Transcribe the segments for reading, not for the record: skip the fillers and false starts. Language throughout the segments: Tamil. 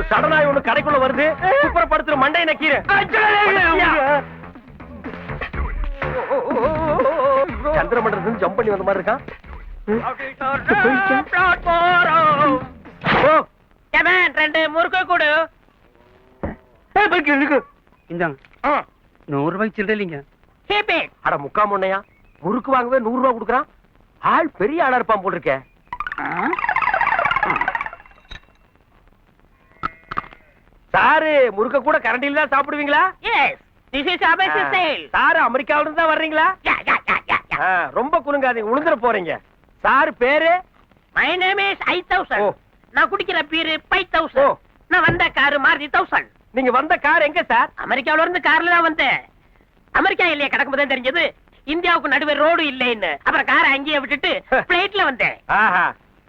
ஒரு சடனாய் ஒண்ணு கடைக்குள்ள வருது. குப்புறப்படுத்துற மண்டையை நக்கீர. சந்திரமண்டலத்துல ஜம்ப் பண்ணி வந்த மாதிரி இருக்கான். ரெண்டு முறுக்கு கூடு. இந்தாங்க 100 ரூபாய்க்கு சில்லற இல்லைங்க. அட முக்கா முன்னையா முறுக்கு வாங்கவே 100 ரூபாய் கொடுக்குறான். ஆள் பெரிய ஆளா இருப்பான் போல் இருக்க. சாரு முறுக்க கூட கரண்டில தான் சாப்பிடுவீங்களா? சாரு அமெரிக்காவில இருந்து தான் வர்றீங்களா? ரொம்ப குலுங்காதீங்க, உளுந்துற போறீங்க. சாரு பேரு? My name is 5000. நான் குடிக்கிற பீரு 5000. நான் வந்த கார் மாருதி 1000. நீங்க வந்த கார் எங்க சார்? அமெரிக்காவில இருந்து கார்ல தான் வந்தேன். அமெரிக்கா இல்லையே கிடக்கும்போது தெரிஞ்சது இந்தியாவுக்கு நடுவே ரோடு இல்லைன்னு. அப்புறம் காரை அங்கேயே விட்டுட்டு பிளைட்ல வந்தேன்.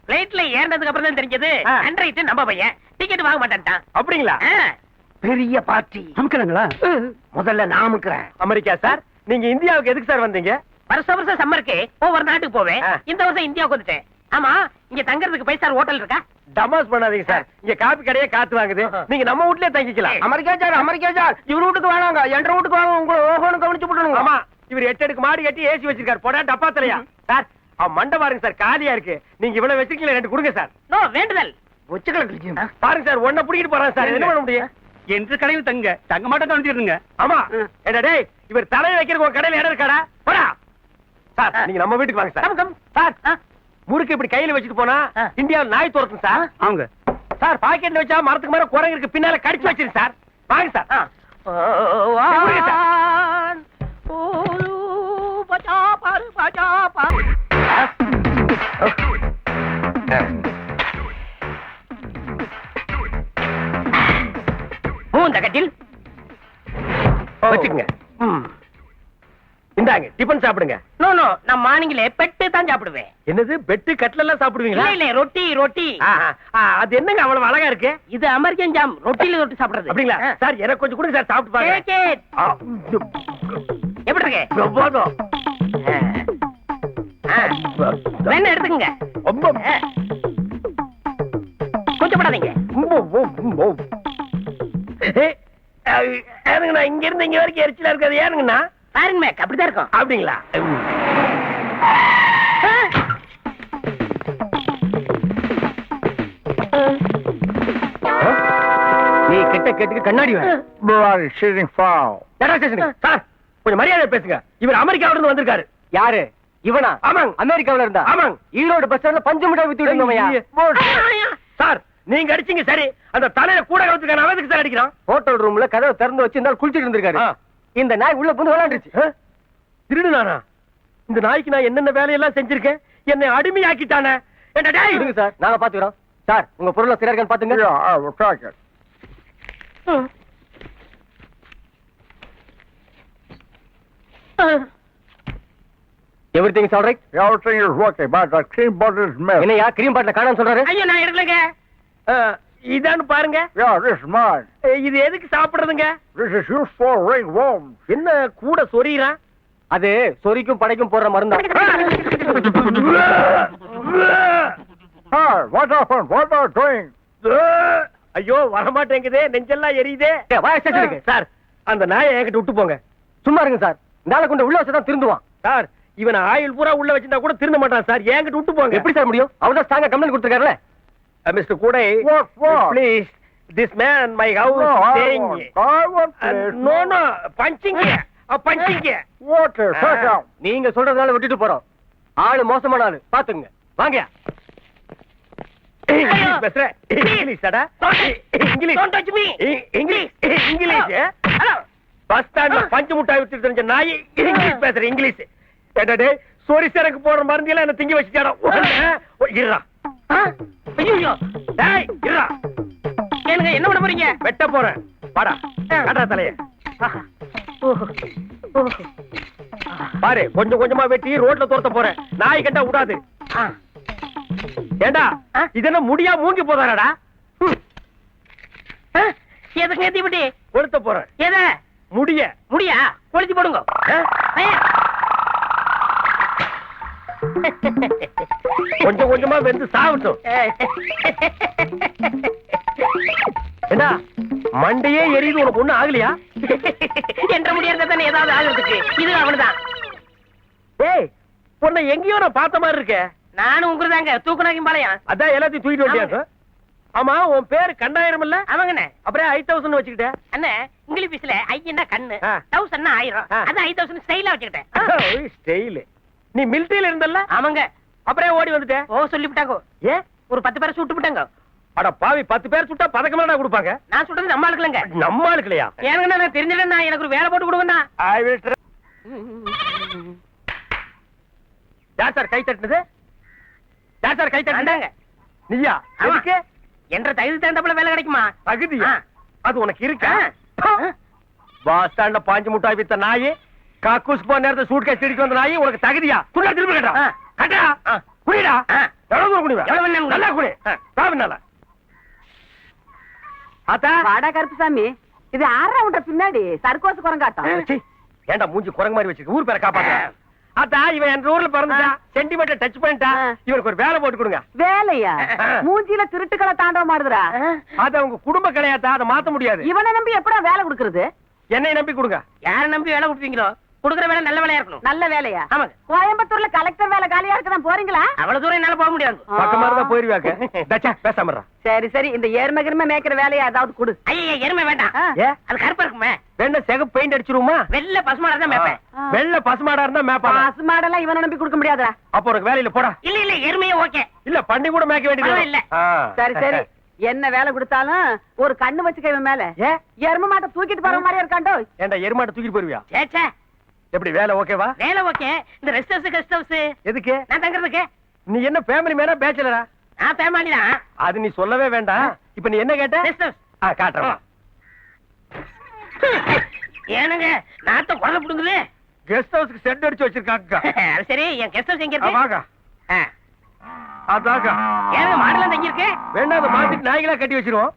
பிளைட்ல ஏறினதுக்கு அப்புறம் தான் தெரிஞ்சது அண்ட்ரைட் நம்ம பையன் டிக்கெட் வாங்க மாட்டேன்ட்டான். அப்படிங்களா? பெரிய பார்ட்டி அமுக்குறாங்களா? முதல்ல நான் அமுக்குறேன். அமெரிக்கா சார், நீங்க இந்தியாவுக்கு எதுக்கு சார் வந்தீங்க? வருஷம் சம்மருக்கு ஒவ்வொரு நாட்டுக்கு போவேன். இந்த வருஷம் இந்தியாவுக்கு வந்துட்டேன். ஆமா, இங்க தங்கறதுக்கு பைசா ஹோட்டல் இருக்கா? டமாஸ் பண்ணாதீங்க சார், இங்க காபி கடையே காத்து வாங்குது. நீங்க நம்ம வீட்லயே தங்கிக்கலாம். அமெரிக்கா சார் இவரு வீட்டுக்கு வேணாங்க, என்ற வீட்டுக்கு வாங்க. உங்களை ஓஹோன்னு கவனிச்சு போட்டுருங்க. ஆமா, இவர் 8 அடுக்கு மாடி கட்டி ஏசி வச்சிருக்காரு. போடா டப்பா தலையா சார். மண்டை பாருங்க சார், காலியா இருக்கு. நீங்க இவ்வளவு வச்சிருக்கீங்க, 2 கொடுங்க சார். நோ வேண்டுதல். பாருங்க சார், ஒன்ன புடிக்கிட்டு போறான் சார். என்ன பண்ண முடியும்? என்று கடையில் தங்க மாட்டேன் கவனிச்சிருங்க. ஆமா, டேய் இவர் தலையை வைக்கிறதுக்கு ஒரு கடையில இடம் இருக்காடா? போடா சார், நீங்க நம்ம வீட்டுக்கு வாங்க சார். சார் முறுக்கு இப்படி கையில வச்சுட்டு போனா இந்தியாவில் நாய் துரத்தும் சார். அவங்க சார் பாக்கெட்ல வச்சா மரத்துக்கு மேல குரங்கு இருக்கு, பின்னால கடிச்சு வச்சிரு சார். வாங்க சார். கட்டில் வச்சுக்கங்க. இந்தாங்க டிபன் சாப்பிடுங்க. நோ நோ, நான் மார்னிங்ல பெட்டு தான் சாப்பிடுவேன். என்னது பெட்டு கட்ல எல்லாம் சாப்பிடுவீங்களா? இல்ல ரொட்டி. அது என்னங்க அவ்வளவு அழகா இருக்கு? இது அமெரிக்கன் ஜாம், ரொட்டில ரொட்டி சாப்பிடுறது. அப்படிங்களா சார்? எனக்கு கொஞ்சம் கொடுங்க சார், சாப்பிட்டு பாருங்க. எப்படி இருக்கு? வேணா எடுத்துக்கங்க. கொஞ்சம் படாதீங்க. ஏனுங்கண்ணா, இங்க இருந்து இங்க வரைக்கும் எரிச்சலா இருக்காது. ஏனுங்கண்ணா பாருங்க மேக், அப்படிதான் இருக்கும். அப்படிங்களா? நீ கிட்ட கேட்டுக்கு கண்ணாடி வேணும். சார் கொஞ்சம் மரியாதை பேசுங்க. இவர் அமெரிக்காவில இருந்து வந்திருக்காரு. யாரு இவனா? ஆமாங்க, அமெரிக்காவில இருந்தா. ஆமாங்க, ஈரோடு பஸ் ஸ்டாண்ட்ல பஞ்சு மிட்டாய் வித்து விடுங்க. சார் நீங்க அடிச்சீங்க சரி, அந்த தலையில கூட கவுத்துக்கான அவதுக்கு சார் அடிக்கிறான். ஹோட்டல் ரூம்ல கதவை திறந்து வச்சு இருந்தாலும் குளிச்சிட்டு இருந்திருக்காரு. இந்த நாய் உள்ள புந்து விளையாண்டுருச்சு. திருடுனானா? இந்த நாய்க்கு நான் என்னென்ன வேலையெல்லாம் செஞ்சிருக்கேன், என்னை அடிமையாக்கிட்டானே. என்ன டேய் இருங்க சார், நாங்க பாத்துக்கிறோம். சார் உங்க பொருளை சரியா இருக்கான்னு பாத்துங்க. Everything is all right? Everything is okay, but the cream bottle is missing. என்னையா கிரீம் பாட்டில காணோம்னு சொல்றாரு? ஐயோ நான் எடுக்கலங்க. இதான்னு பாருங்க. Yeah, this is mine. இது எதுக்கு சாப்பிடுறதுங்க? This is used for ringworms. என்ன கூட சொறிறான்? அது சொறிக்கும் படைக்கும் போடுற மருந்தா? Hi, what happened? What are you doing? ஐயோ வரமாட்டேங்குதே, நெஞ்செல்லாம் எரியுதே. சார் அந்த நாயை என்கிட்ட விட்டு போங்க. சும்மா இருங்க சார், நாளை கொண்டு உள்ள வச்சுதான் திருந்துவான். சார் இவன் ஆயில் பூரா உள்ள வச்சிருந்தா கூட திருந்த மாட்டான் சார். என்கிட்ட விட்டு போங்க. எப்படி சார் முடியும்? அவர்தான் ஸ்ட்ராங்கா கம்ப்ளைண்ட் கொடுத்திருக்காருல. மிஸ்டர் கூடை, please this man my house saying no punching Water, sit down. நீங்க சொல்றதுனால விட்டுட்டு போறோம். ஆளு மோசமான ஆளு, பாத்துங்க. வாங்க. இங்கிலீஷ் பேசுற? இங்கிலீஷடா? English. Don't touch me. English. Hello. Bus ஸ்டாண்ட்ல பஞ்சு முட்டாய் வித்து தெரிஞ்ச நாய் இங்கிலீஷ் பேசுற இங்கிலீஷ். டேடே சோரி சரக்கு போற மருந்து எல்லாம் என்ன திங்கி வச்சிட்டாடா. இருடா. ஐயோ டேய் இருடா. ஏனுங்க என்ன பண்ண போறீங்க? வெட்ட போறேன். வாடா. காடா தலைய. பாரு கொஞ்சம் கொஞ்சமா வெட்டி ரோட்ல துரத்த போறேன். நாய் கண்டா விடாது. ஏண்டா இது என்ன முடியா மூங்கி போதாடா? எதுக்கு ஏத்தி விட்டு கொளுத்த போறேன். எத முடியா கொளுத்தி போடுங்க. கொஞ்சம் கொஞ்சமா வெந்து சாப்பிட்டோம். ஏண்டா மண்டையே எரியுது, உனக்கு ஒண்ணும் ஆகலையா? என்ற முடியாத தானே ஏதாவது ஆகுறதுக்கு. இது அவனுதான். டேய், உன்னை எங்கேயோ நான் பார்த்த மாதிரி இருக்கே. நானும் உங்களுதாங்க, தூக்குனாக்கும் பாளையம். அதான் எல்லாத்தையும் தூக்கிட்டு வண்டியா? ஆமா, உன் பேரு கண்டாயிரம் இல்ல? அவங்கண்ணே. அப்புறம் 5000 வச்சுக்கிட்டேன். அண்ணே, இங்கிலீஷ்ல ஐயன்னா கண்ணு, ஆ. 1000 1000. அது 5000 ஸ்டைலா வச்சுக்கிட்டேன். ஸ்டைல். நீ மிலிட்டரியில இருந்தல்ல? ஆமாங்க. அப்புறம் ஓடி வந்துட்டேன். ஓ சொல்லிவிட்டாங்க. ஏன்? ஒரு 10 பேரை சுட்டு விட்டாங்க. அட பாவி, 10 பேர் சுட்டா பதக்கமாடா கொடுப்பாங்க? நான் சொல்றது நம்ம ஆளுக்கலங்க. நம்ம ஆளுக்கலையா? ஏனுங்கண்ணா, நான் தெரிஞ்சிடறேன்னா எனக்கு ஒரு வேலை போட்டு கொடுங்கண்ணா. யார் சார் கை தட்டுனது? யார் சார் கை தட்டுனது? வேண்டாங்க. நீயா? ஆமா. எதுக்கு? என்ற தகுதி தகுந்தப்பல வேலை கிடைக்குமா? தகுதியா? அது உனக்கு இருக்கா? ஆ. பஸ் ஸ்டாண்ட்ல பாஞ்சு முட்டாய் வித்த நாய், காக்கூஸ் போன நேரத்தை சூட் கேஸ் திருப்பி வந்த நாய், உனக்கு தகுதியா? துண்டா திருப்பி கட்டா ஆ. கட்டா குடிடா. எவ்வளவு தூரம் குடிவா? எவ்வளவு வேணாலும் நல்லா குடி. சாப்பிடல ஆத்தா. வாடா கருப்புசாமி, இது 6 ரவுண்டர் பின்னாடி சர்க்கோஸ் குரங்காட்டம். சீ, ஏன்டா மூஞ்சி குரங்கு மாதிரி வச்சிருக்க? ஊர் பேரை காப்பாத்த. ஆத்தா, இவன் என் ஊர்ல பிறந்துட்டா, சென்டிமீட்டர் டச் பண்ணிட்டா. இவனுக்கு ஒரு வேலை போட்டு கொடுங்க. வேலையா? மூஞ்சில திருட்டுக்களை தாண்டவம் மாடுதுடா. அது அவங்க குடும்ப கிடையாதா, அதை மாத்த முடியாது. இவனை நம்பி எப்படா வேலை கொடுக்கறது? என்னை நம்பி கொடுங்க. யார நம்பி வேலை கொடுப்பீங்களோ, கொடுக்குற வேலை நல்ல வேலையா இருக்கணும். நல்ல வேலையா? ஆமாங்க. கோயம்புத்தூர்ல கலெக்டர் வேலை காலியா இருக்குதான் போறீங்களா? அவ்வளவு தூரம் என்னால போக முடியாது. பக்கமா இருந்தா போயிருவாக்க. தச்சா பேசாம இருடா. சரி சரி, இந்த ஏர்ம கிரும மேய்க்கிற வேலையா ஏதாவது கொடு. ஐயா, எருமை வேண்டாம். ஆ. ஏ, அது கருப்பா இருக்குமே. வெண்ண சிகப்பு பெயிண்ட் அடிச்சிருமா? வெள்ளை பசுமாடா தான் மேப்பேன். வெள்ள பசுமாடா இருந்தா மேப்பா. பாசு மாடெல்லாம் இவனை நம்பி கொடுக்க முடியாதுடா. அப்ப உனக்கு வேலையில போடா. இல்ல இல்ல, எருமையே ஓகே. இல்ல பண்ணி கூட மேய்க்க வேண்டியது பரவாயில்ல. சரி சரி, என்ன வேலை கொடுத்தாலும் ஒரு கண்ணு வச்சுக்க இவன் மேல. ஏ, எரும மாட்டை தூக்கிட்டு போற மாதிரியா இருக்காண்டோ. ஏண்டா எருமாட்ட தூக்கிட்டு போயிருவியா? சேச்சே, எப்படி வேலை ஓகேவா? வேலை ஓகே. இந்த ரெஸ்ட் ஹவுஸ் கெஸ்ட் ஹவுஸ் எதுக்கு? நான் தங்குறதுக்கு. நீ என்ன ஃபேமிலி மேனா பேச்சலரா? நான் ஃபேமிலி தான். அது நீ சொல்லவே வேண்டாம். இப்ப நீ என்ன கேட்ட? Rest house. காட்டுறேன். ஏனுங்க, நாத்த குழந்தை புடுங்குது. கெஸ்ட் ஹவுஸ்க்கு செட் அடிச்சு வச்சிருக்காங்க. அது சரி, என் கெஸ்ட் ஹவுஸ் எங்க இருக்கு? வாங்க. அதாங்க. ஏனுங்க, மாடலாம் தங்கி இருக்கு. வேண்டாம், அதை மாத்திட்டு நாய்களா கட்டி வச்சிருவோம்.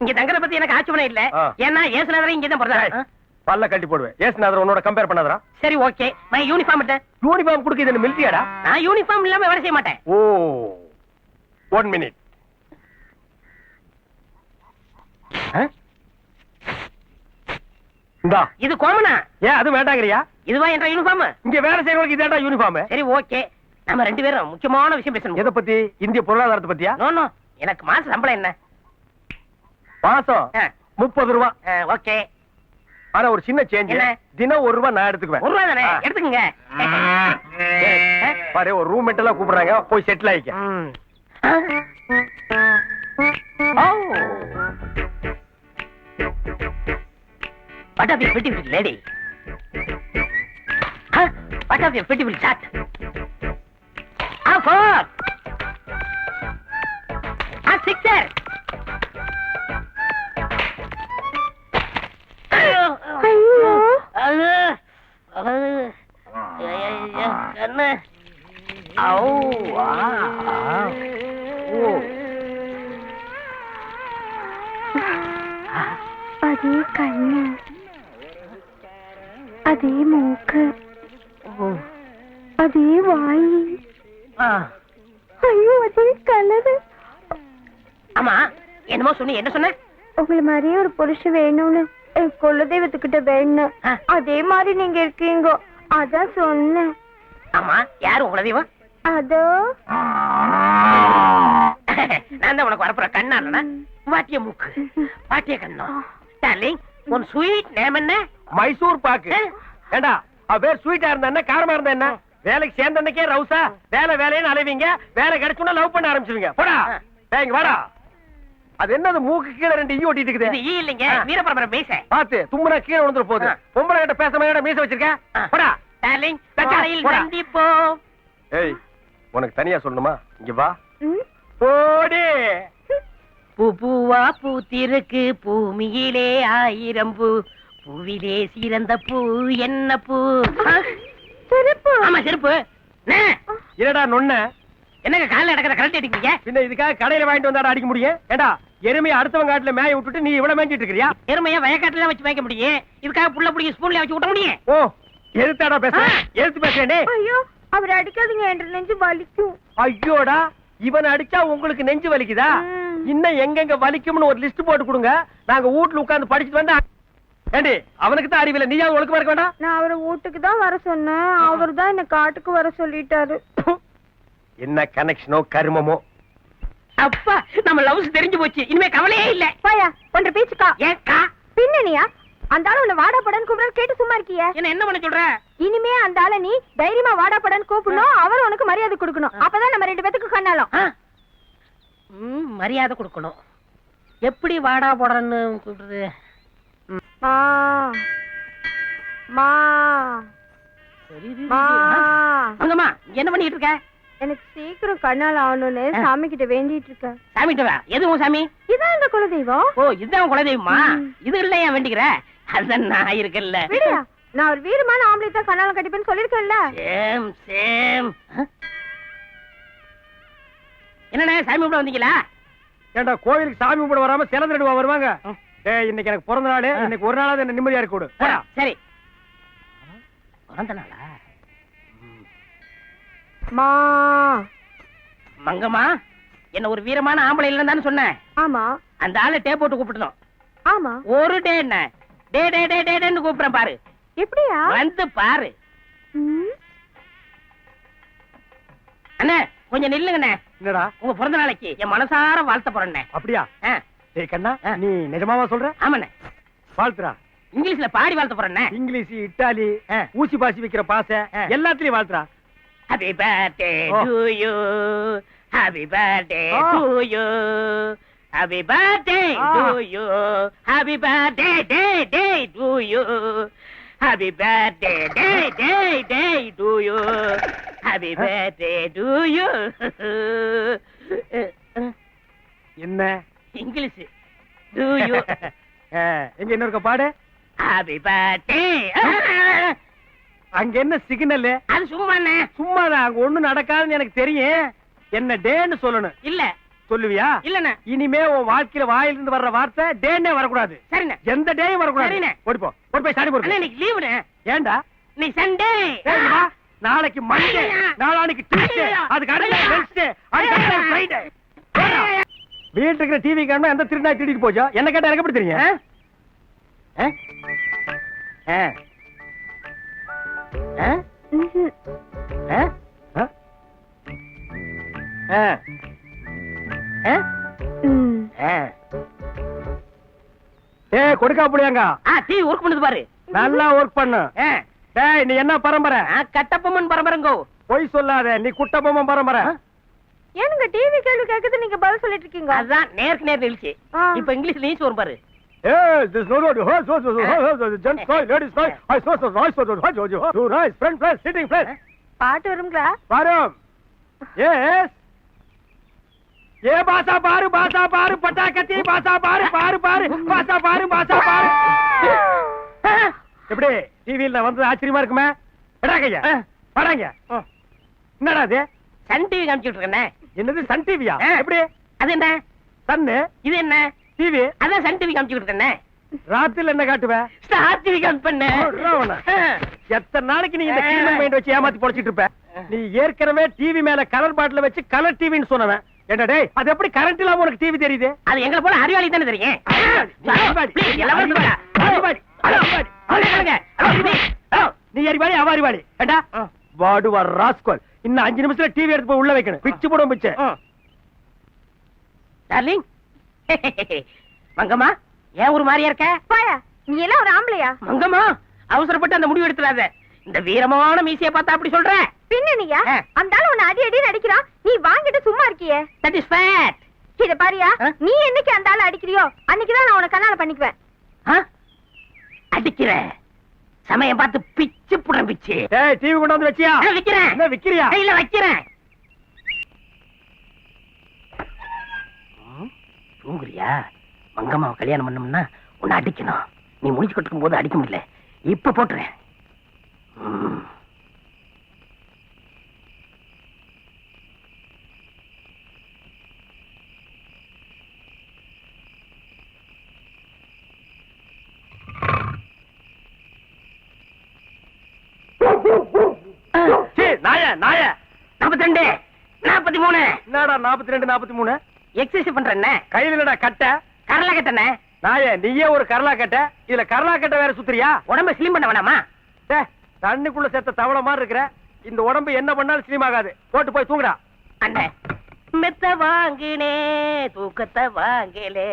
இங்க தங்குறத பத்தி எனக்கு ஆட்சேபணம் இல்ல. ஆ. ஏன்னா ஏசுநாதரே இங்க தான் பிறந்தாரு. பல்ல கட்டி போடுவேன். ஏசுநாதர் உன்னோட கம்பேர் பண்ணாதரா? சரி ஓகே, நான் யூனிஃபார்ம் விட்டேன். யூனிஃபார்ம் கொடுக்க இது மிலிட்டரியாடா? நான் யூனிஃபார்ம் இல்லாம வேலை செய்ய மாட்டேன். ஓ, 1 minute. இந்தா. இது கோமனா? ஏன் அது வேண்டாங்கறியா? இதுவா என்ற யூனிஃபார்ம்? இங்க வேலை செய்யறவங்களுக்கு இதாடா யூனிஃபார்ம். சரி ஓகே, நம்ம 2 பேரும் முக்கியமான விஷயம் பேசணும். எதை பத்தி? இந்திய பொருளாதாரத்தை பத்தியா? நோ நோ, எனக்கு மாச சம்பளம் என்ன? மாசம் 30 ரூபா. ஓகே. ஆனா ஒரு சின்ன சேஞ்ச். என்ன? தினம் 1 ரூபா நான் எடுத்துக்குவேன். 1 ரூபா தானே, ஆ. எடுத்துக்கங்க. பாரு, ஒரு ரூம் எல்லாம் கூப்பிடுறாங்க, போய் settle ஆயிக்க. What of your beautiful lady? Huh? What of your beautiful chat? Four. Sixer. അതേ കണ്ണ്, അതേ മൂക്ക്, അതേ വായി, ஐயோ அதே கலரு. ஆமா, என்னமோ சொன்னி, என்ன சொன்ன? உங்களை மாதிரியே ஒரு புருஷன் வேணும்னு என் குலதெய்வத்துக்கிட்ட வேணும். ஆ. அதே மாதிரி நீங்க இருக்கீங்க, அதான் சொன்னேன். ஆமா, யாரு உங்கள தெய்வம்? அதோ நான் தான் உனக்கு வரப்புற கண்ணா. வாட்டிய மூக்கு, வாட்டிய கண்ணம். டார்லிங், உன் ஸ்வீட் நேம் என்ன? மைசூர் பாக்கு. ஏண்டா, அவ பேர் ஸ்வீட்டா இருந்தா என்ன, காரமா இருந்தா என்ன? வேலைக்கு சேர்ந்த அன்னைக்கே ரவுசா வேலைன்னு அலைவீங்க. வேலை கிடைச்சுன்னா லவ் பண்ண ஆரம்பிச்சுவீங்க. போடா, இங்க வாடா. அது என்னது, மூக்கு கீழே 2 ஈ ஒட்டிட்டு இது இருக்குது. ஈ இல்லைங்க, வீரபரம்பரை மீசை. பாத்து தும்முனா கீழே விழுந்துற போகுது. பொம்பளை கிட்ட பேச மாதிரி மீச வச்சிருக்க. போடா. டார்லிங், தச்சா, காலையில் போடா. சந்திப்போம். ஏய், உனக்கு தனியா சொல்லணுமா? இங்க வா. ம், போடி. பூ பூவா பூத்திருக்கு பூமியிலே 1000 பூ, பூவிலே சிறந்த பூ என்ன பூ? செருப்பு. ஆமா, செருப்பு. அண்ணே, என்னடா நொண்ண? என்னங்க காலைல நடக்கிற கரெக்ட் அடிக்கிறீங்க? பின்ன இதுக்காக கடையில வாங்கிட்டு வந்தாடா அடிக்க முடியும்? ஏண்டா, எருமையை அடுத்தவங்க காட்டுல மேய விட்டுட்டு நீ இவ்வளவு மேய்ஞ்சிட்டு இருக்கிறியா? எருமையா வயக்காட்டுல வச்சு வைக்க முடியும், இதுக்காக புள்ள புடிங்க ஸ்பூன்ல வச்சு விட்ட முடியும்? ஓ, எதுத்தாடா பேச? எதுத்து பேசுறேன்? ஐயோ அவர் அடிக்காதீங்க, என்று நெஞ்சு வலிக்கும். ஐயோடா, இவனை அடிச்சா உங்களுக்கு நெஞ்சு வலிக்குதா? ம். இன்னும் எங்கெங்க வலிக்கும்னு ஒரு லிஸ்ட் போட்டு கொடுங்க. நாங்க வீட்டுல உட்கார்ந்து படிச்சுட்டு வந்தா ஏண்டி அவனுக்கு தான் அறிவில்லை, நீயா ஒழுக்கமா இருக்க வேண்டாம். நான் அவரை வீட்டுக்கு தான் வர சொன்னேன், அவர் தான் என்ன காட்டுக்கு வர சொல்லிட்டாரு. என்ன கனெக்ஷனோ கருமமோ. அப்பா நம்ம லவ்ஸ் தெரிஞ்சு போச்சு, இனிமே கவலையே இல்ல. பாயா ஒன்ற பேச்சுக்கா ஏக்கா பின்னணியா அந்த ஆளு உன்னை வாடா படன்னு கூப்பிடுற கேட்டு சும்மா இருக்கிய? என்ன பண்ண சொல்ற? இனிமே அந்த ஆளை நீ தைரியமா வாடா படன்னு கூப்பிடணும், அவர் உனக்கு மரியாதை கொடுக்கணும். அப்பதான் நம்ம 2 பேத்துக்கு கண்ணாலும். மரியாதை கொடுக்கணும். எப்படி வாடா போடன்னு சொல்றது? மா மா மா அங்கம்மா என்ன பண்ணிட்டு இருக்க? எனக்கு சீக்கிரம் கண்ணால் ஆகணும்னு சாமி கிட்ட வேண்டிட்டு இருக்க. சாமிட்ட வா. எதுவும் சாமி? இதான் இந்த குலதெய்வம். ஓ இதுதான் குலதெய்வமா? இது இல்ல ஏன் வேண்டிக்கிற? அதான் நான் இருக்கல்ல. விடியா, நான் ஒரு வீரமான ஆம்பளை தான் கண்ணாலம் கட்டிப்பேன்னு சொல்லிருக்கேன்ல. Same same. என்னண்ணே சாமி கூட வந்தீங்களா? ஏண்டா கோயிலுக்கு சாமி கும்பிட வராம சில நடுவா வருவாங்க. டேய் இன்னைக்கு எனக்கு பிறந்த நாள், இன்னைக்கு ஒரு நாளாவது என்ன நிம்மதியா இருக்க விடு. சரி பிறந்த நாளா? மா மங்கம்மா என்ன ஒரு வீரமான ஆம்பளை இல்லன்னு தானே சொன்னேன். ஆமா அந்த ஆளை டே போட்டு கூப்பிடணும். ஆமா ஒரு டே என்ன டே டே டே டே டேன்னு கூப்பிடுறேன் பாரு. எப்படியா? வந்து பாரு. அண்ணே கொஞ்சம் நில்லுங்கண்ணே. என்னடா உங்க பிறந்த நாளைக்கு என் மனசார வாழ்த்த போறேண்ணே. அப்படியா? டேய் கண்ணா நீ நிஜமாவா சொல்ற? ஆமாண்ணே. வாழ்த்துறா. இங்கிலீஷ்ல பாடி வாழ்த்த போறேண்ணே. இங்கிலீஷ், இட்டாலி, ஊசி பாசி வைக்கிற பாசை எல்லாத்துலயும் வாழ்த்துறா. Happy birthday to you. Happy birthday to you. Happy birthday to you. Happy birthday day to you. Happy birthday day to you. Happy birthday to you. என்ன இங்கிலீஷ் do you. எங்க இன்னொருக்க பாடு. Happy birthday. அங்க என்ன சிக்னல்? அது சும்மாண்ணே. சும்மாதான், அங்க ஒண்ணு நடக்காதுன்னு எனக்கு தெரியும். என்ன டேன்னு சொல்லணும். இல்ல சொல்லுவியா? இல்லண்ணே. இனிமே உன் வாழ்க்கையில வாயிலிருந்து வர்ற வார்த்தை டேன்னே வரக்கூடாது. சரிண்ணே. எந்த டேயும் வரக்கூடாது. சரிண்ணே. ஓடி போ, ஓடி போய் சாடி போடு. இன்னைக்கு லீவுண்ணே. ஏண்டா? நீ சண்டே. நாளைக்கு மண்டே, நாளானைக்கு டியூஸ்டே, அதுக்கு அடுத்த வெட்னஸ்டே, அதுக்கு அடுத்த ஃப்ரைடே. வீட்டுக்கு இருக்கிற டிவி காரணமா எந்த திருநாய் திருடிட்டு போச்சோ என்ன கேட்டா எனக்கு எப்படி தெரியும்? கொடுக்கா புளியாங்க டிவி ஒர்க் பண்ணுது பாரு. நல்லா ஒர்க் பண்ணு. டேய் நீ என்ன பரம்பரை? கட்டப்பொம்மன் பரம்பரைங்கோ. பொய் சொல்லாத, நீ குட்டபொம்மன் பரம்பரை. ஏனுங்க டிவி கேள்வி கேக்குது நீங்க பதில் சொல்லிட்டு இருக்கீங்க? அதான் நேருக்கு நேர் நிகழ்ச்சி. இப்ப இங்கிலீஷ் நியூஸ் வரும் பாரு. This no no gents boy ladies boy I saw so nice friend sitting friend. பாட்டு வருங்களா? வரும். Yes. ये भाषा बारू पटाकती भाषा बारू भाषा बारू எப்படி டிவில வந்து ஆச்சரியமா இருக்குமே? எடா கையா படாங்க. என்னடா இது? சன் டிவி காமிச்சிட்டு இருக்கேனே. என்னது சன் டிவியா? எப்படி? அது என்ன? சன். இது என்ன? டிவி. அதான் சன் டிவி காமிச்சிட்டு இருக்கேனே. ராத்திரில என்ன காட்டுவ? ஸ்டார் டிவி காமிச்சு பண்ணு. எத்தனை நாளைக்கு நீ இந்த கிரிமினல் மைண்ட் வச்சு ஏமாத்தி பொழைச்சிட்டு இருப்ப? நீ ஏற்கனவே டிவி மேல கலர் பாட்டில வச்சு கலர் டிவின்னு சொன்னவன். என்ன டேய் அது எப்படி கரண்ட் இல்லாம உனக்கு டிவி தெரியுது? அது எங்களை போல அறிவாளி தானே தெரியும். நீ அறிவாளி அவ அறிவாளி. ஏண்டா வாடுவார் ராஸ்கோல். இன்னும் 5 நிமிஷத்துல டிவி எடுத்து போய் உள்ள வைக்கணும். பிச்சு போடும் பிச்சு. டார்லிங் மங்கம்மா ஏன் ஒரு மாதிரியா இருக்க? பாயா நீ எல்லாம் ஒரு ஆம்பளையா? மங்கம்மா அவசரப்பட்டு அந்த முடிவு எடுத்துறாத. இந்த வீரமான மீசைய பார்த்தா அப்படி சொல்ற? பின்னணியா? அந்த ஆளு உன்னை அடி அடி அடிக்கிறான், நீ வாங்கிட்டு சும்மா இருக்கியே. That is fact. இத பாரியா, நீ என்னைக்கு அந்த ஆளு அடிக்கிறியோ அன்னைக்குதான் நான் உனக்கு கண்ணால பண்ணிக்குவேன். அடிக்கிற சமயம் பார்த்து பிச்சு புடம் பிச்சு. ஏய் டிவி கொண்டு வந்து வச்சியா? விக்கிறேன். என்ன விக்கிறியா? இல்ல வைக்கிறேன். தூங்குறியா? மங்கம்மாவை கல்யாணம் பண்ணோம்னா உன்னை அடிக்கணும். நீ முடிச்சு கட்டுக்கும் போது அடிக்க முடியல. இப்ப போட்டுறேன். நாய நாய 42 43. என்னடா 42 43? எக்ஸசைஸ் பண்றேன்னே. கையில என்னடா கட்ட? கரலா கட்டனே. நாயே நீயே ஒரு கரலா கட்ட, இதுல கரலா கட்ட வேற சுத்துறியா? உடம்ப ஸ்லிம் பண்ண வேணாமா? டே, தண்ணிக்குள்ள செத்த தவளை மாதிரி இருக்கிற. இந்த உடம்பு என்ன பண்ணாலும் ஸ்லிம் ஆகாது. போட்டு போய் தூங்குடா. அண்ணே மெத்த வாங்கினே தூக்கத்தை வாங்கலே.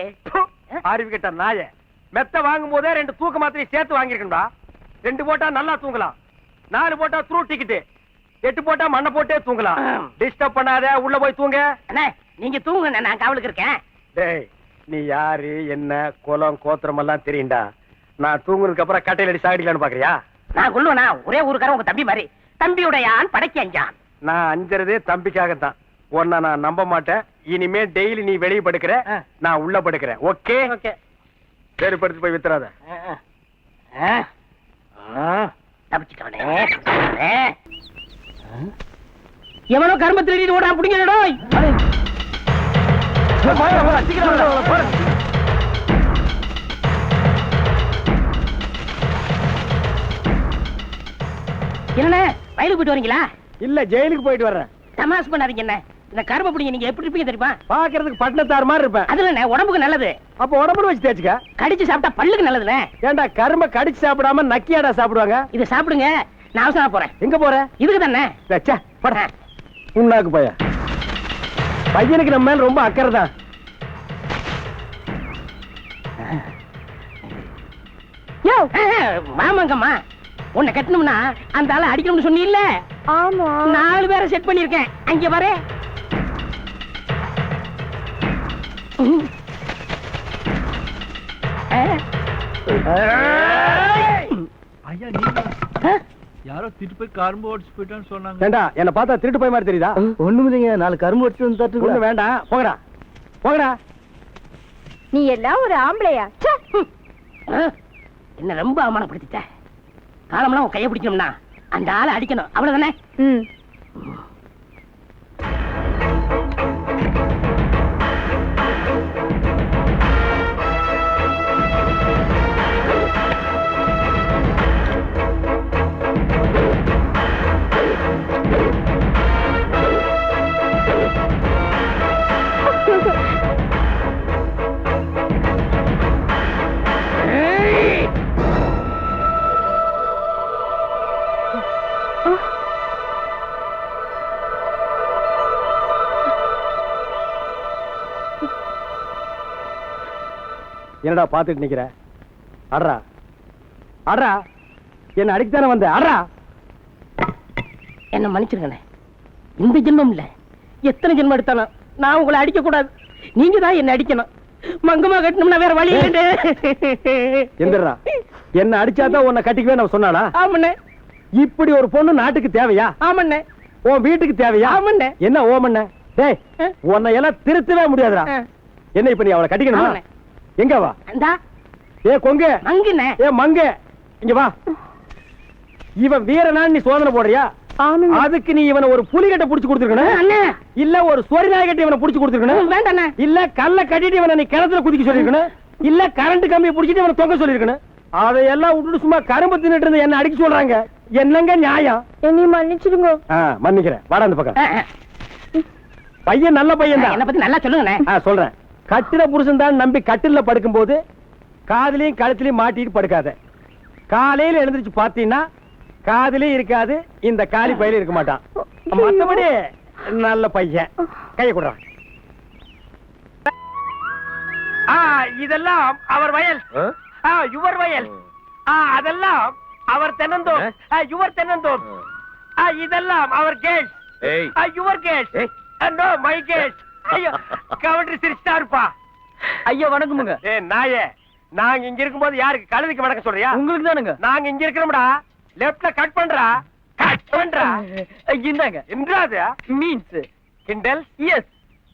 அறிவு கிட்ட நாயே, மெத்த வாங்கும் போதே 2 தூக்க மாத்திரை சேர்த்து வாங்கிருக்கா. 2 போட்டா நல்லா தூங்கலாம், 4 போட்டா த்ரூ டிக்கெட், 8 போட்டா மண்ணை போட்டே தூங்கலாம். டிஸ்டர்ப் பண்ணாத, உள்ள போய் தூங்க. அண்ணே நீங்க தூங்குங்க, நான் காவலுக்கு இருக்கேன். டேய், நீ யாரு என்ன குலம் கோத்திரம் எல்லாம் தெரியும்டா. நான் தூங்குனதுக்கு அப்புறம் கட்டையில அடி சாகடிக்கலான்னு பாக்குறியா? நான் கொல்லுவனா? ஒரே ஊருக்காரன் உங்க தம்பி மாதிரி. தம்பியுடைய ஆண் படைக்கு அஞ்சான். நான் அஞ்சறதே தம்பிக்காகத்தான். உன்னை நான் நம்ப மாட்டேன். இனிமே டெய்லி நீ வெளியே படுக்கிற, நான் உள்ள படுக்கிறேன். Okay okay. சரி, படுத்து போய் வித்துறாத. தப்பிச்சுட்டவனே. எவனோ கருமத்தில் எழுதி ஓடா பிடிங்கடோ. என்னண்ணே வயலுக்கு போயிட்டு வரீங்களா? இல்ல, ஜெயிலுக்கு போயிட்டு வர்றேன். தமாஸ் பண்ணாதீங்க. என்ன இந்த கரும பிடிங்க நீங்க எப்படி இருப்பீங்க தெரியுமா? பாக்குறதுக்கு பட்டணத்தார் மாதிரி இருப்பேன். அதுல உடம்புக்கு நல்லது. அப்ப உடம்புல வச்சு தேய்ச்சுக்க. கடிச்சு சாப்பிட்டா பல்லுக்கு நல்லதுண்ணே. ஏன்டா கரும்ப கடிச்சு சாப்பிடாம நக்கியாடா சாப்பிடுவாங்க? இதை சாப்பிடுங்க, நான் அவசரமா போறேன். எங்க போற? இதுக்கு தானே. உன்னாக்கு போய பையனுக்கு நம்ம மேல ரொம்ப அக்கறை தான். மாமாங்கம்மா, உன்னை கட்டணும்னா அந்த ஆளை அடிக்கணும்னு சொன்னீல்ல? ஆமா. 4 பேரை செட் பண்ணிருக்கேன். அங்க பாரு. யாரோ திருட்டு போய் கரும்பு ஓடிச்சு போயிட்டான்னு சொன்னாங்க. ஏண்டா என்ன பார்த்தா திருட்டு போய் மாதிரி தெரியுதா? ஒண்ணும் இல்லைங்க, 4 கரும்பு ஓடிச்சு வந்து தட்டு. ஒண்ணு வேண்டாம், போங்கடா போங்கடா. நீ எல்லாம் ஒரு ஆம்பளையா? என்ன ரொம்ப அவமானப்படுத்திட்ட. காலம்லாம் உன் கையை பிடிக்கணும்னா அந்த ஆளை அடிக்கணும், அவ்வளவுதானே? ம். என்னடா பாத்துட்டு நிக்கிற? அட்ரா அட்ரா, என்ன அடிக்கத்தானே வந்த? அட்ரா. என்ன மன்னிச்சிருக்கண்ணே. இந்த ஜென்மம் இல்ல, எத்தனை ஜென்மம் எடுத்தாலும் நான் உங்களை அடிக்க கூடாது. நீங்க தான் என்ன அடிக்கணும். மங்கமா கட்டணும்னா வேற வழி இல்ல. எந்திரா, என்ன அடிச்சாதான் உன்னை கட்டிக்கவே நான் சொன்னானா? ஆமண்ணே. இப்படி ஒரு பொண்ணு நாட்டுக்கு தேவையா? ஆமண்ணே. உன் வீட்டுக்கு தேவையா? ஆமண்ணே. என்ன ஓமண்ணே? டேய், உன்னை எல்லாம் திருத்தவே முடியாதுடா. என்ன இப்ப நீ அவளை கட்டிக்கணுமா? எங்க வா? அந்தா ஏ கொங்க, மங்குண்ணே. ஏ மங்க, இங்க வா. இவன் வீரனான்னு நீ சோதனை போடுறியா? அதுக்கு நீ இவனை ஒரு புலிகட்டை புடிச்சு கொடுத்துருக்கணும், இல்ல ஒரு சொரி நாய் கட்டி இவனை புடிச்சு கொடுத்துருக்கணும், வேண்டாண்ணே. இல்ல கல்ல கட்டிட்டு இவனை நீ கிணத்துல குதிக்க சொல்லிருக்கணும், இல்ல கரண்ட் கம்பியை புடிச்சிட்டு இவனை தொங்க சொல்லிருக்கணும். அதையெல்லாம் விட்டுட்டு சும்மா கரும்பு தின்னுட்டு இருந்து என்ன அடிக்க சொல்றாங்க. என்னங்க நியாயம்? என்னையும் மன்னிச்சிடுங்க. மன்னிக்கிறேன். வாடா அந்த பக்கம். பையன் நல்ல பையன் தான். என்ன பத்தி நல்லா சொல்லுங்கண்ணே. சொல்றேன். கட்டிட புருஷன் தான் நம்பி கட்டில படுக்கும் போது காதுலயும் கழுத்திலையும் மாட்டிட்டு படுக்காத. காலையில எழுந்திருச்சு பாத்தீங்கன்னா காதுலயும் இருக்காது, இந்த காலி பையில இருக்க மாட்டான். மத்தபடி நல்ல பையன். கைய கொடுறான். இதெல்லாம் அவர் வயல், யுவர் வயல். அதெல்லாம் அவர் தென்னந்தோம், யுவர் தென்னந்தோம். இதெல்லாம் அவர் case, your case. No my case. ஐயோ, கவுண்டர் சிரிச்சா இருப்பா. ஐயா வணக்கமுங்க. நாயே, நாங்க இங்க இருக்கும்போது யாருக்கு கழுதைக்கு வணக்கம் சொல்றியா? உங்களுக்கு தானுங்க. நாங்க இங்க இருக்கிறோம்டா. லெஃப்ட்ல கட் பண்றா, கட் பண்றா. இந்தாங்க. என்றாது மீன்ஸ் கிண்டல், எஸ்.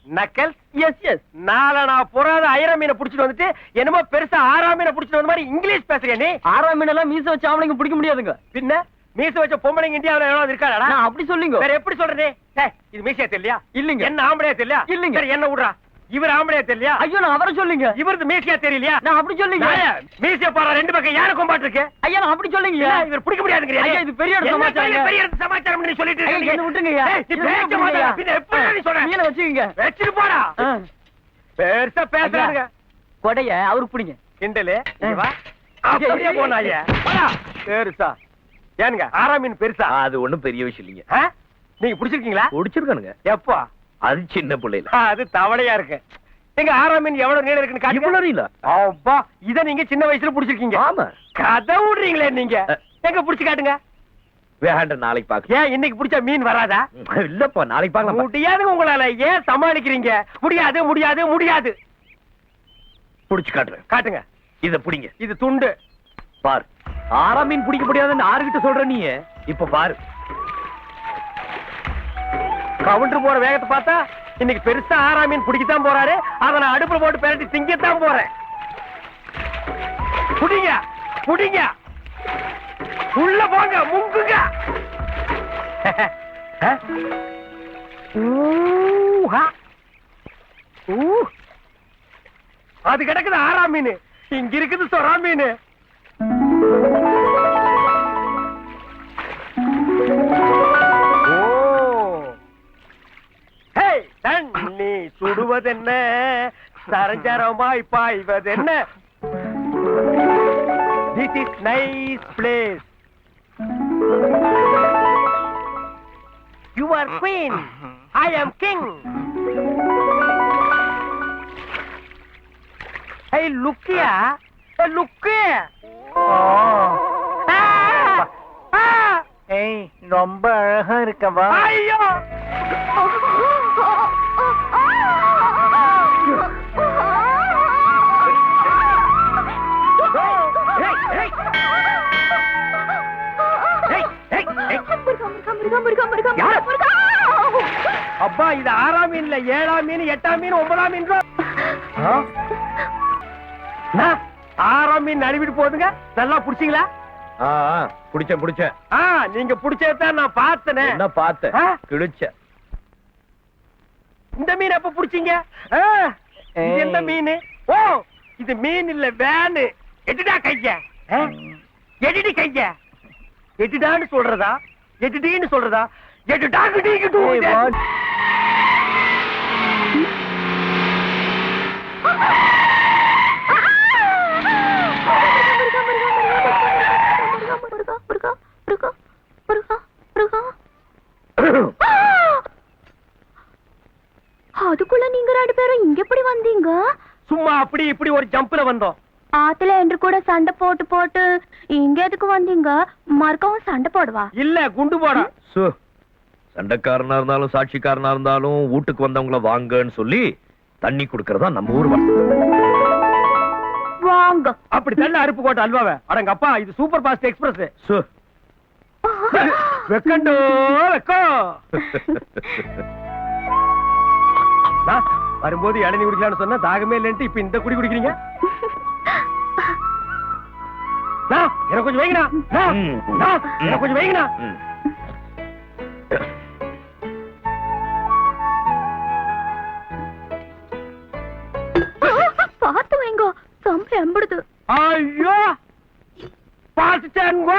நக்கல், எஸ் எஸ். நாலனா புறாத ஐர மீனை புடிச்சிட்டு வந்துட்டு என்னமோ பெருசா 6ஆம் மீனை புடிச்சிட்டு வந்த மாதிரி இங்கிலீஷ் பேசுறியா நீ? 6ஆம் மீனெல்லாம் மீச வச்சு ஆவணைங்க பிடிக்க முடியாதுங்க. பின்ன மீச வச்ச பொம்பளைங்க இந்தியாவுல எவ்வளவு இருக்காடா? நான் அப்படி சொல்லுங்க. வேற எப்படி சொல்றே? இது மீசையா தெரியலையா? இல்லைங்க. என்ன ஆம்பளையா தெரியலையா? இல்லைங்க. சரி என்ன விடுறா, இவர் ஆம்பளையா தெரியலையா? ஐயோ நான் அவரை சொல்லுங்க. இவரது மீசையா தெரியலையா? நான் அப்படி சொல்லுங்க. மீசையா பாரு, 2 பக்கம் யானை கொம்பாட்டு இருக்கு. ஐயா நான் அப்படி சொல்லுங்க. இவர் பிடிக்க முடியாதுங்கறியா? ஐயா இது பெரிய இடத்து சமாச்சாரம். பெரிய இடத்து சமாச்சாரம் நீ சொல்லிட்டு ஐயா இருக்கீங்க. என்ன விட்டுங்க ஐயா. நீ பேச்ச மாட்டா. பின்ன எப்படி நீ சொல்ற? மீனை வச்சுக்கங்க. வெச்சிட்டு போடா. பெருசா பேசுறாங்க. கொடைய அவருக்கு பிடிங்க. கிண்டலு இங்க வா. அப்படியே போனாயே வாடா. பெருசா ஏனுங்க 6ஆம் மீன் பெருசா? அது ஒண்ணும் பெரிய விஷயம் இல்லைங்க. ஆ? நீங்க புடிச்சிருக்கீங்களா? பிடிச்சிருக்கானுங்க. எப்போ? அது சின்ன பிள்ளைல. அது தவளையா இருக்கு. எங்க 6ஆம் மீன் எவ்வளவு நீளம் இருக்குன்னு காட்டுங்க. இவ்வளவு இல்ல. அப்பா இத நீங்க சின்ன வயசுல புடிச்சிருக்கீங்க. ஆமா. கதை விடுறீங்களே நீங்க. எங்க புடிச்சு காட்டுங்க. வேண்டாம், நாளைக்கு பாக்க. ஏன் இன்னைக்கு புடிச்சா மீன் வராதா? இல்லப்பா, நாளைக்கு பாக்கலாம். முடியாதுங்க உங்களால. ஏன் சமாளிக்கிறீங்க? முடியாது முடியாது முடியாது. புடிச்சு காட்டுறேன். காட்டுங்க. இத புடிங்க. இது துண்டு. பாரு, 6ஆம் மீன் பிடிக்க முடியாதுன்னு ஆறுகிட்ட சொல்ற நீ. இப்ப பாரு, கவுண்டர் போற வேகத்தை பார்த்தா இன்னைக்கு பெருசா 6ஆம் மீன் பிடிக்கத்தான் போறாரு. அத நான் அடுப்புல போட்டு பிரட்டி திங்கத்தான் போறேன். புடிங்க புடிங்க, உள்ள போங்க, முங்குங்க. ஊஹா. ஊ. அது கிடக்குது 6ஆம் மீன். இங்க இருக்குது சொரா மீன். தண்ணி சுடுவதென்ன, சரஞ்சரமாய் பாய்வதென்ன. This is nice place. You are queen, I am king. Hey, look here. Hey, look here. ஏய், ரொம்ப அழகா இருக்கவா? ஐயோ. அப்பா இது 6ஆம் மீன்ல 7ஆம் மீன் 8ஆம் மீன் 9ஆம் மீன். 6ஆம் மீன் நழுவிட்டு போகுதுங்க. நல்லா புடிச்சீங்களா? புடிச்ச நீங்க புடிச்சதான் நான் பார்த்தனே. என்ன பார்த்த? கிழிச்ச. இந்த மீன் எப்ப புடிச்சீங்க? இது எந்த மீன்? ஓ, இது மீன் இல்ல, வேனு. எட்டுடா கைய. எடிடி கைய. எட்டுடான்னு சொல்றதா எட்டுடின்னு சொல்றதா? எட்டுடாக்கிட்டு அதுக்குள்ள நீங்க 2 பேரும் இங்க எப்படி வந்தீங்க? சும்மா அப்படி இப்படி ஒரு ஜம்ப்ல வந்தோம். ஆத்துல என்று கூட சண்டை போட்டு போட்டு இங்க எதுக்கு வந்தீங்க? மறுக்கவும் சண்டை போடுவா? இல்ல, குண்டு போட. சண்டைக்காரனா இருந்தாலும் சாட்சிக்காரனா இருந்தாலும் வீட்டுக்கு வந்தவங்கள வாங்கன்னு சொல்லி தண்ணி குடுக்கறதா நம்ம ஊர் வாங்க. அப்படி தள்ள அருப்பு கோட்டை அல்வாவே. அடங்க அப்பா, இது சூப்பர் ஃபாஸ்ட் எக்ஸ்பிரஸ். வெக்கண்டோ வெக்கோ. வரும்போது இளநீ குடிக்கலாம்னு சொன்னா தாகமே இல்லைன்ட்டு இப்ப இந்த குடி குடிக்கிறீங்க. எனக்கு கொஞ்சம் வைங்கண்ணா. எனக்கு கொஞ்சம் வைங்கண்ணா. பார்த்து வைங்க, ரொம்ப எம்படுது. ஐயோ, பார்த்துட்டானுங்க.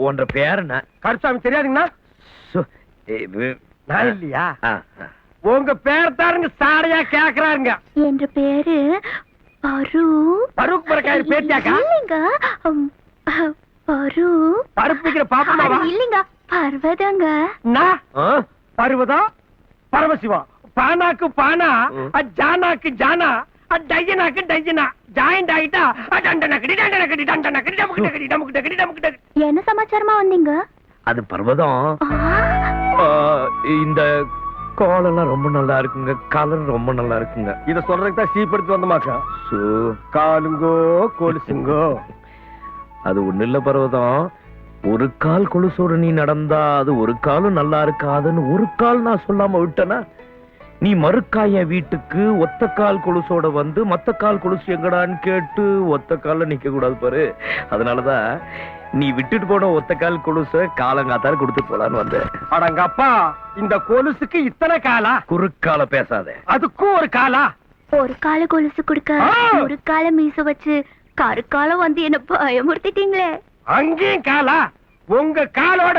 உன்ற பேர் என்ன? கருசாமி தெரியாதுங்கண்ணா. நான் இல்லையா? உங்க பேர் தாருங்க சாடையா கேக்குறாருங்க. என்ற பேரு பருக் பரக்காய் பேச்சாக்கா? இல்லைங்க, பருப்பு வைக்கிற பாப்பமாவா? இல்லைங்க, பர்வதங்க. பருவதம் பரமசிவா. பானாக்கு பானா, ஜானாக்கு ஜானா, டையனாக்கு டையனா. ஜாயிண்ட் ஆயிட்டா என்ன சமாச்சாரமா வந்தீங்க? அது பர்வதம். இந்த கோலெல்லாம் ரொம்ப நல்லா இருக்குங்க, கலர் ரொம்ப நல்லா இருக்குங்க. இத சொல்றதுக்கு தான் சீப்படுத்து வந்தமாக்கா. காலுங்கோ கொலுசுங்கோ. அது ஒண்ணு இல்ல பர்வதம், ஒரு கால் கொலுசோட நீ நடந்தா அது ஒரு காலும் நல்லா இருக்காதுன்னு ஒரு கால் நான் சொல்லாம விட்டனா, நீ மறுக்காய வீட்டுக்கு ஒத்த கால் கொலுசோட வந்து மத்த கால் கொலுசு எங்கடான்னு கேட்டு ஒத்த கால நிக்க கூடாது பாரு. அதனாலதான் நீ விட்டுட்டு போன ஒத்த கால் கொலுச காலங்காத்தால கொடுத்து போலான்னு வந்த. அடங்கப்பா, இந்த கொலுசுக்கு இத்தனை காலா? குறுக்கால பேசாத. அதுக்கும் ஒரு காலா? ஒரு கால கொலுசு கொடுக்க ஒரு கால மீச வச்சு கருக்காலம் வந்து என்ன பயமுறுத்திட்டீங்களே. அங்கேயும் காலா? உங்க காலோட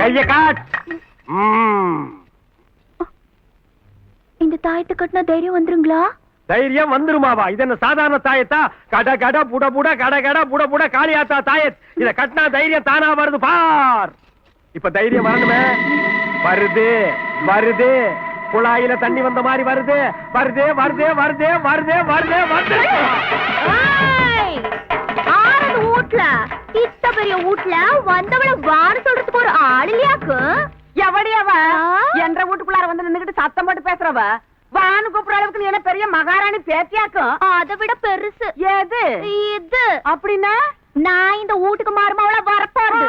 கைய காட். இந்த தாயத்தை கட்டினா தைரியம் வந்துருங்களா? தைரியம் வந்துருமாவா? இது என்ன சாதாரண தாயத்தா? கட கட புட புட கட கட புட புட காளியாத்தா தாயத். இத கட்டினா தைரியம் தானா வருது பார். இப்ப தைரியம் வரணுமே. வருது வருது, குழாயில தண்ணி வந்த மாதிரி வருது வருது வருது வருது வருது வருது வருது. வீட்ல இத்த பெரிய வீட்ல வந்தவள வார சொல்றதுக்கு ஒரு ஆள் இல்லையாக்கு? எவடியவ என்ற வீட்டுக்குள்ளார வந்து நின்னுகிட்டு சத்தம் போட்டு பேசுறவ வானு கூப்பிடுற அளவுக்கு நீ என்ன பெரிய மகாராணி பேத்தியாக்கும்? அதை விட பெருசு. எது இது? அப்படின்னா நான் இந்த வீட்டுக்கு மருமவள வரப்போறது.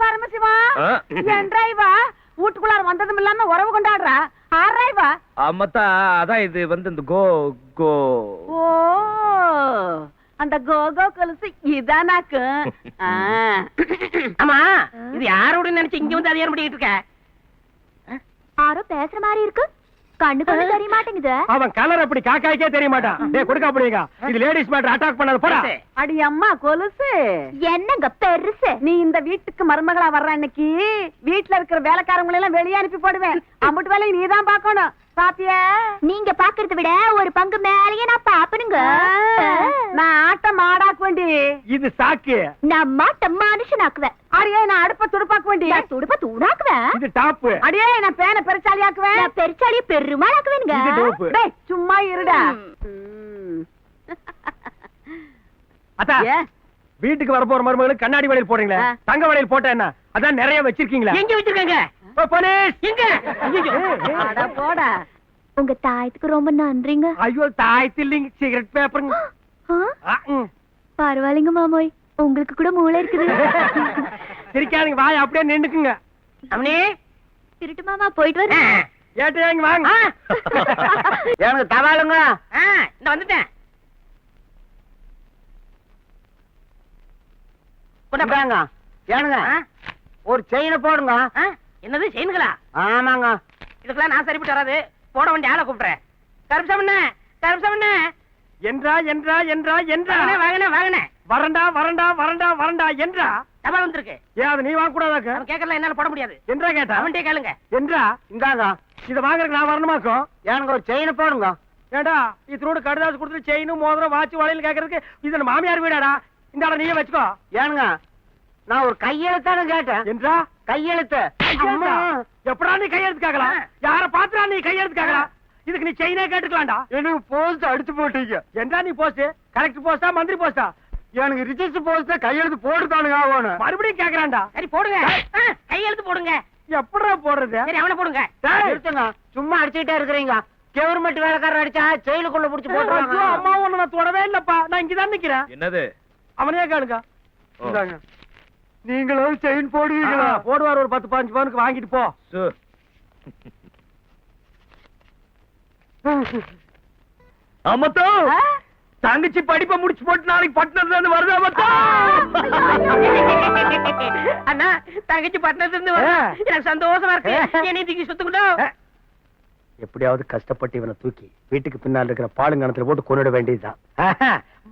பரமசிவா என்றாய்வா வீட்டுக்குள்ளார வந்ததும் இல்லாம உறவு கொண்டாடுறா. ஆறாய்வா அம்மத்தா, அதான் இது வந்து இந்த கோ கோ. ஓ அந்த கோகோ கொலுசு இதானாக்கு. ஆமா, இது யாரோட நினைச்சு இங்க வந்து அதிகாரம் பண்ணிட்டு இருக்க? யாரோ பேசுற மாதிரி இருக்கு. கண்ணு கண்ணு தெரிய மாட்டேங்குது. அவன் கலர் அப்படி காக்காய்க்கே தெரிய மாட்டான். டேய் கொடுக்க அப்படிங்க. இது லேடிஸ் மேட்டர், அட்டாக் பண்ணாத போடா. அடி அம்மா கொலுசு என்னங்க பெருசு? நீ இந்த வீட்டுக்கு மருமகளா வர்ற அன்னைக்கு வீட்டுல இருக்கிற வேலைக்காரங்களை எல்லாம் வெளியே அனுப்பி போடுவேன். அம்புட்டு வேலையை நீதான் பாக்கணும். பாப்பியா? நீங்க பாக்குறத விட ஒரு பங்கு மேலேயே நான் பாப்பனுங்க. நான் ஆட்டம் ஆடாக்க வேண்டி. இது சாக்கு. நான் மாட்ட மனுஷனாக்குவேன். அடியே நான் அடுப்ப துடுப்பாக்க வேண்டி. நான் துடுப்ப தூணாக்குவேன். இது டாப். அடியே நான் பேனை பெருச்சாலியாக்குவேன். நான் பெருச்சாலிய பெருமாளாக்குவேனுங்க. இது டோப். டேய் சும்மா இருடா. அத்தா, வீட்டுக்கு வர போற மருமகளுக்கு கண்ணாடி வளையல் போடுறீங்களா? தங்க வளையல் போட்டா என்ன? அதான் நிறைய வச்சிருக்கீங்களா? எங்க வச்சிருக்காங்க? போலீஸ் எங்க? அட போடா. உங்க தாயத்துக்கு ரொம்ப நன்றிங்க. ஐயோ தாயத்து இல்லைங்க, சிகரெட் பேப்பருங்க. பரவாயில்லைங்க மாமோய், உங்களுக்கு கூட மூளை இருக்குது. சிரிக்காதீங்க, வாய் அப்படியே நின்னுக்குங்க. அவனே திருட்டு மாமா போயிட்டு வர. ஏட்டு வாங்க. எனக்கு தவாலுங்க. இந்த வந்துட்டேன். கொண்டாங்க. ஏனுங்க ஒரு செயினை போடுங்க. என்னது செயின்களா? ஆமாங்க. இதுக்கெல்லாம் நான் சரிப்பட்டு வராது. போட வேண்டிய ஆளை கூப்பிடுறேன். கருப்சாமண்ண, கருப்சாமண்ண. என்றா என்றா என்றா என்றா வாங்கண்ணே வாங்கண்ணே. வரண்டா வரண்டா வரண்டா வரண்டா என்றா தபால் வந்திருக்கு. ஏன் அது நீ வாங்க கூடாதாக்க? அவன் கேட்கலாம், என்னால போட முடியாது. என்றா கேட்டா? அவன்கிட்ட கேளுங்க. என்றா இந்தாங்க. இத வாங்குறதுக்கு நான் வரணுமாக்கும்? எனக்கு ஒரு செயினை போடுங்க. ஏண்டா இதோட கடுதாசு கொடுத்துட்டு செயினும் மோதிரம் வாட்சி வளையல் கேட்கறதுக்கு இது மாமியார் வீடாடா? இந்த ஆளை நீயே வச்சுக்கோ. ஏனுங்க நான் ஒரு கையெழுத்தானு கேட்டேன். என்றா கையெழுத்து. எப்படா நீ கையெழுத்து கேட்கலாம்? யார பாத்துறா நீ கையெழுத்து கேட்கலாம்? இதுக்கு நீ செயினே கேட்டுக்கலாம்டா. எனக்கு போஸ்ட் அடிச்சு போட்டீங்க. என்றா நீ போஸ்ட் கலெக்டர் போஸ்டா மந்திரி போஸ்டா? எனக்கு ரிஜிஸ்டர் போஸ்ட் கையெழுத்து போட்டுதானுங்க ஆகணும். மறுபடியும் கேக்குறான்டா. சரி போடுங்க. கையெழுத்து போடுங்க. எப்படா போடுறது? சரி அவனை போடுங்க. நிறுத்துங்க. சும்மா அடிச்சுட்டே இருக்கிறீங்க. கவர்மெண்ட் வேலைக்காரர் அடிச்சா ஜெயிலுக்குள்ள புடிச்சு ஐயோ, போட்டுருவாங்க. அம்மா ஒண்ணு நான் தொடவே இல்லப்பா. நான் இங்கதான் நிக்கிறேன். என்னது? அவனையே கேளுங்க. இந்தாங்க. நீங்களும் செயின் போடுவீங்களா? போடுவார். ஒரு 10-15 பவுனுக்கு வாங்கிட்டு போ. அம்மத்தோ, தங்கச்சி படிப்பை முடிச்சு போட்டு நாளைக்கு பட்டணத்துல இருந்து வருது. அம்மத்தோ அண்ணா, தங்கச்சி பட்டணத்துல இருந்து எனக்கு சந்தோஷமா இருக்கு. என்னை தூக்கி சுத்துக்கிட்டோம். எப்படியாவது கஷ்டப்பட்டு இவனை தூக்கி வீட்டுக்கு பின்னால் இருக்கிற பாலுங்கணத்துல போட்டு கொண்டுட வேண்டியதுதான்.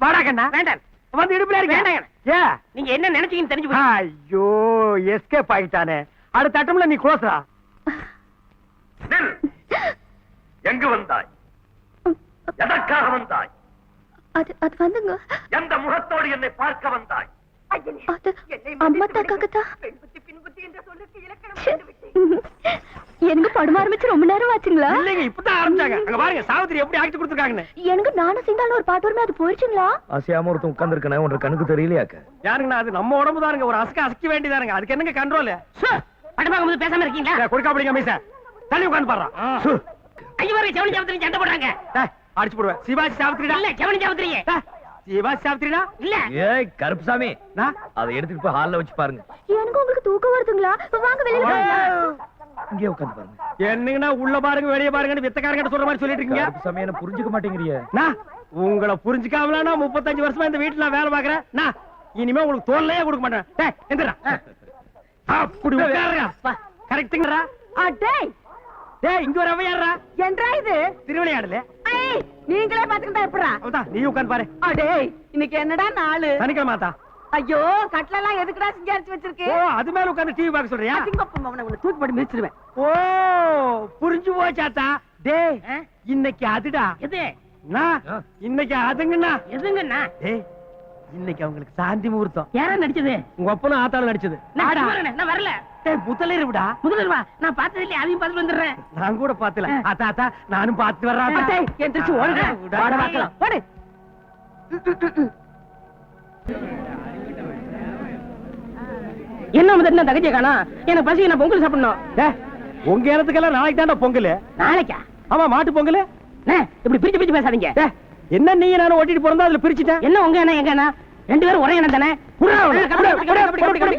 வாடா கண்ணா. வேண்டாம், வந்து இடுப்புல இருக்க. வேண்டாம். ஏன்? நீங்க என்ன நினைச்சீங்கன்னு தெரிஞ்சு போச்சு. ஐயோ, எஸ்கேப் ஆகிட்டானே. அடுத்த அட்டம்ல நீ க்ளோஸ்ரா. எங்கு வந்தாய்? எதற்காக வந்தாய்? அது வந்துங்க. எந்த முகத்தோடு என்னை பார்க்க வந்தாய்? அது அம்மா தாக்காகத்தான். எனக்கு படம் ஆரம்பிச்சு ரொம்ப நேரம் ஆச்சுங்களா? இல்லைங்க, இப்பதான் ஆரம்பிச்சாங்க. அங்க பாருங்க சாவித்திரி எப்படி ஆக்ட் கொடுத்துருக்காங்கன்னு. எனக்கு நானும் சேர்ந்தாலும் ஒரு பாட்டு வருமே, அது போயிடுச்சுங்களா? ஆசையாம ஒருத்தன் உட்கார்ந்து இருக்கனே, உனக்கு கண்ணுக்கு தெரியலையாக்க? யாருங்கண்ணா? அது நம்ம உடம்பு தானுங்க. ஒரு அசைக்க வேண்டியதானுங்க. அதுக்கு என்னங்க கண்ட்ரோல்? படம் பார்க்கும்போது பேசாம இருக்கீங்களா? கொடுக்கா அப்படிங்க மீச தள்ளி உட்காந்து பாடுறான். ஐயோ, ஜெவனி சாவித்திரி சண்டை போடுறாங்க. அடிச்சு போடுவேன். சிவாஜி சாவித்திரிடா. இல்ல, ஜெவனி சாவித்திரியே. சிவாஜி சாவித்திரிடா இல்ல. ஏய் கருப்புசாமி, அதை எடுத்துட்டு போய் ஹால்ல வச்சு பாருங்க. எனக்கு உங்களுக்கு தூக்கம் வருதுங்களா? வாங்க வெளியில போலாம். இங்கே உட்கார்ந்து பாருங்க. என்னங்கண்ணா உள்ள பாருங்க வெளிய பாருங்கன்னு வித்தக்காரங்க சொல்ற மாதிரி சொல்லிட்டு இருக்கீங்க. கருப்புசாமி என்ன புரிஞ்சுக்க மாட்டேங்கிறியே. உங்களை புரிஞ்சுக்காமலா 35 வருஷமா இந்த வீட்டுல நான் வேலை பாக்குறேன். இனிமே உங்களுக்கு தோல்லையே கொடுக்க மாட்டேன். எந்திரா. அப்படி உட்காருங்க. கரெக்ட்டுங்கடா. டேய் டேய், இங்க ஒரு அவையாரா? என்றா இது திருவிளையாடல. நீங்களே பாத்துக்கிட்டா எப்படா? அவதான் நீ உட்கார்ந்து பாரு. டேய் இன்னைக்கு என்னடா நாளு? சனிக்கிழமை மாத்தா. ஐயோ கட்டலாம் எதுக்குடா செஞ்சு வச்சிருக்கு ஓ அது மேல உட்கார்ந்து டிவி பார்க்க சொல்றியா அதிங்கப்பம் அவனை உன்னை தூக்கி போட்டு மிதிச்சிருவேன் ஓ புரிஞ்சு போச்சாத்தா டேய் ஆ? இன்னைக்கு அதுடா எது நான் இன்னைக்கு அதுங்கண்ணா எதுங்கண்ணா டேய் இன்னைக்கு அவங்களுக்கு சாந்தி முகூர்த்தம் யாரா நடிச்சது உங்க அப்பனும் ஆத்தாலும் நடிச்சது நான் வரல, நான் வரல டேய் முதலிரவுடா முதல்வா நான் பார்த்தது இல்லையா அதையும் பார்த்துட்டு வந்துடுறேன் நான் கூட பாத்துல ஆத்தா ஆத்தா நானும் பார்த்து வர்றேன் அத்தை, எந்திரிச்சு ஓடுடா. ஓட பார்க்கலாம். ஓடு. என்ன முதல்ல என்ன தகஜ காணா எனக்கு பசி நான் பொங்கல் சாப்பிடணும் டேய் உங்க இடத்துக்கெல்லாம் நாளைக்கு தான்டா பொங்கல் நாளைக்கா ஆமா மாட்டு பொங்கல் அண்ணே, இப்படி பிரிச்சு பிரிச்சு பேசாதீங்க டேய் என்ன நீ நானும் ஓட்டிட்டு போறதா அதுல பிரிச்சுட்டேன் என்ன உங்க என்ன எங்க என்ன ரெண்டு பேரும் ஒரே எண்ணம் தானே புடா, புடா, புடா, புடா, புடா, புடா.